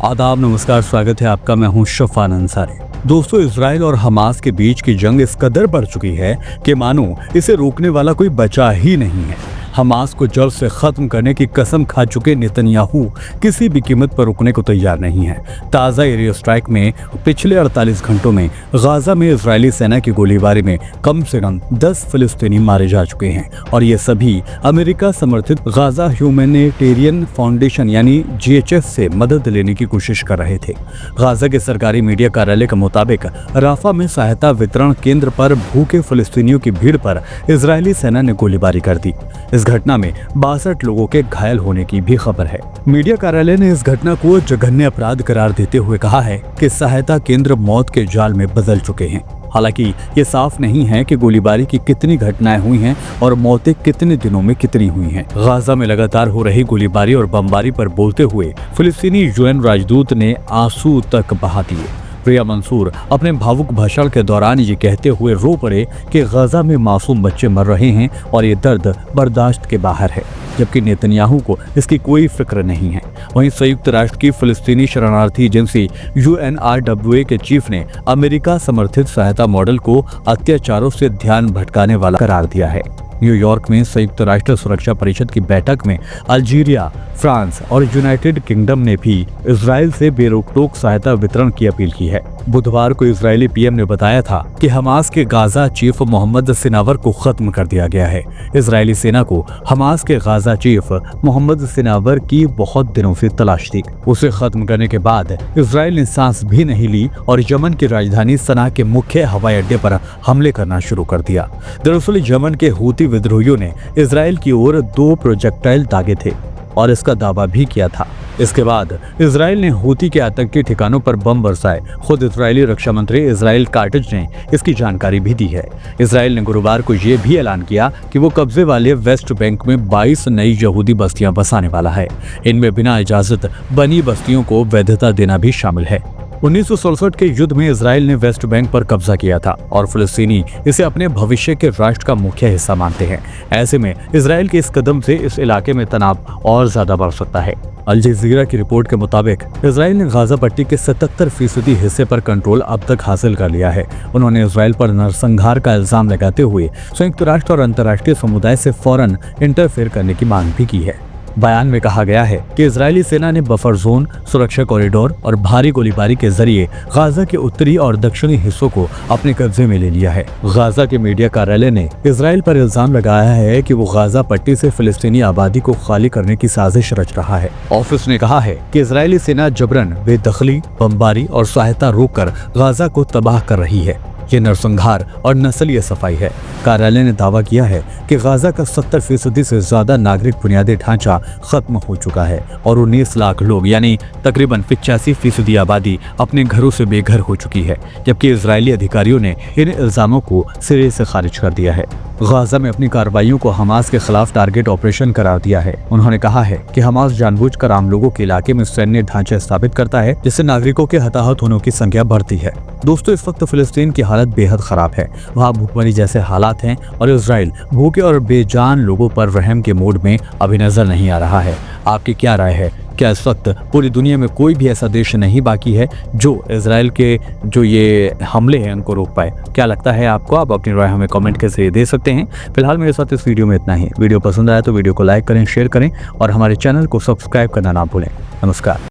आदाब, नमस्कार, स्वागत है आपका। मैं हूं शफान अंसारी। दोस्तों, इजराइल और हमास के बीच की जंग इस कदर बढ़ चुकी है कि मानो इसे रोकने वाला कोई बचा ही नहीं है। हमास को जड़ से खत्म करने की कसम खा चुके नेतन्याहू किसी भी कीमत पर रुकने को तैयार नहीं है। ताज़ा एरियर स्ट्राइक में पिछले 48 घंटों में गाजा में इजरायली सेना की गोलीबारी में कम से कम 10 फिलिस्तीनी मारे जा चुके हैं और ये सभी अमेरिका समर्थित गाजा ह्यूमैनिटेरियन फाउंडेशन यानी GHF से मदद लेने की कोशिश कर रहे थे। गाजा के सरकारी मीडिया कार्यालय के मुताबिक राफा में सहायता वितरण केंद्र पर भूखे फिलिस्तीनियों की भीड़ पर इजरायली सेना ने गोलीबारी कर दी। इस घटना में 62 लोगों के घायल होने की भी खबर है। मीडिया कार्यालय ने इस घटना को जघन्य अपराध करार देते हुए कहा है कि सहायता केंद्र मौत के जाल में बदल चुके हैं। हालांकि ये साफ नहीं है कि गोलीबारी की कितनी घटनाएं हुई हैं और मौतें कितने दिनों में कितनी हुई हैं। गाजा में लगातार हो रही गोलीबारी और बमबारी पर बोलते हुए फिलिस्तीनी UN राजदूत ने आंसू तक बहा दिए। प्रिया मंसूर अपने भावुक भाषण के दौरान ये कहते हुए रो पड़े कि गाजा में मासूम बच्चे मर रहे हैं और ये दर्द बर्दाश्त के बाहर है, जबकि नेतन्याहू को इसकी कोई फिक्र नहीं है। वहीं संयुक्त राष्ट्र की फिलिस्तीनी शरणार्थी एजेंसी UNRWA के चीफ ने अमेरिका समर्थित सहायता मॉडल को अत्याचारों से ध्यान भटकाने वाला करार दिया है। न्यूयॉर्क में संयुक्त राष्ट्र सुरक्षा परिषद की बैठक में अल्जीरिया, फ्रांस और यूनाइटेड किंगडम ने भी इजराइल से बेरोक-टोक सहायता वितरण की अपील की है। बुधवार को इजरायली PM ने बताया था कि हमास के गाजा चीफ मोहम्मद सिनावर को खत्म कर दिया गया है। इजरायली सेना को हमास के गाजा चीफ मोहम्मद सिनावर की बहुत दिनों से तलाश थी। उसे खत्म करने के बाद इजराइल ने सांस भी नहीं ली और यमन की राजधानी सना के मुख्य हवाई अड्डे पर हमले करना शुरू कर दिया। दरअसल यमन के हूती विद्रोहियों ने इजराइल की ओर 2 प्रोजेक्टाइल दागे थे और इसका दावा भी किया था। इसके बाद इजराइल ने हूती के आतंकी ठिकानों पर बम बरसाए। खुद इजरायली रक्षा मंत्री इजराइल काटज ने इसकी जानकारी भी दी है। इजराइल ने गुरुवार को यह भी ऐलान किया कि वो कब्जे वाले वेस्ट बैंक में 22 नई यहूदी बस्तियां बसाने वाला है। इनमें बिना इजाजत बनी बस्तियों को वैधता देना भी शामिल है। 1967 के युद्ध में इजराइल ने वेस्ट बैंक पर कब्जा किया था और फिलिस्तीनी इसे अपने भविष्य के राष्ट्र का मुख्य हिस्सा मानते हैं। ऐसे में इजराइल के इस कदम से इस इलाके में तनाव और ज्यादा बढ़ सकता है। अल जज़ीरा की रिपोर्ट के मुताबिक इजराइल ने गाजा पट्टी के 77% हिस्से पर कंट्रोल अब तक हासिल कर लिया है। उन्होंने इजराइल पर नरसंहार का इल्जाम लगाते हुए संयुक्त राष्ट्र और अंतर्राष्ट्रीय समुदाय से फौरन इंटरफेयर करने की मांग भी की है। बयान में कहा गया है कि इजरायली सेना ने बफर जोन, सुरक्षा कॉरिडोर और भारी गोलीबारी के जरिए गाजा के उत्तरी और दक्षिणी हिस्सों को अपने कब्जे में ले लिया है। गाजा के मीडिया कार्यालय ने इजराइल पर इल्जाम लगाया है कि वो गाजा पट्टी से फिलिस्तीनी आबादी को खाली करने की साजिश रच रहा है। ऑफिस ने कहा है कि इजरायली सेना जबरन बेदखली, बमबारी और सहायता रोककर गाजा को तबाह कर रही है। ये नरसंहार और नस्लीय सफाई है। कार्यालय ने दावा किया है कि गाजा का 70% से ज्यादा नागरिक बुनियादी ढांचा खत्म हो चुका है और 19 लाख लोग यानी तकरीबन 85% आबादी अपने घरों से बेघर हो चुकी है, जबकि इजरायली अधिकारियों ने इन इल्जामों को सिरे से खारिज कर दिया है। गाजा में अपनी कार्रवाइयों को हमास के खिलाफ टारगेट ऑपरेशन करार दिया है। उन्होंने कहा है कि हमास जानबूझकर आम लोगों के इलाके में सैन्य ढांचा स्थापित करता है, जिससे नागरिकों के हताहत होने की संख्या बढ़ती है। दोस्तों, इस वक्त फिलिस्तीन की हालत बेहद खराब है। वहाँ भूखमरी जैसे हालात हैं और इजराइल भूखे और बेजान लोगों पर रहम के मूड में अभी नजर नहीं आ रहा है। आपकी क्या राय है? क्या इस वक्त पूरी दुनिया में कोई भी ऐसा देश नहीं बाकी है जो इजराइल के जो ये हमले हैं उनको रोक पाए? क्या लगता है आपको? आप अपनी राय हमें कमेंट के जरिए दे सकते हैं। फिलहाल मेरे साथ इस वीडियो में इतना ही। वीडियो पसंद आया तो वीडियो को लाइक करें, शेयर करें और हमारे चैनल को सब्सक्राइब करना ना भूलें। नमस्कार।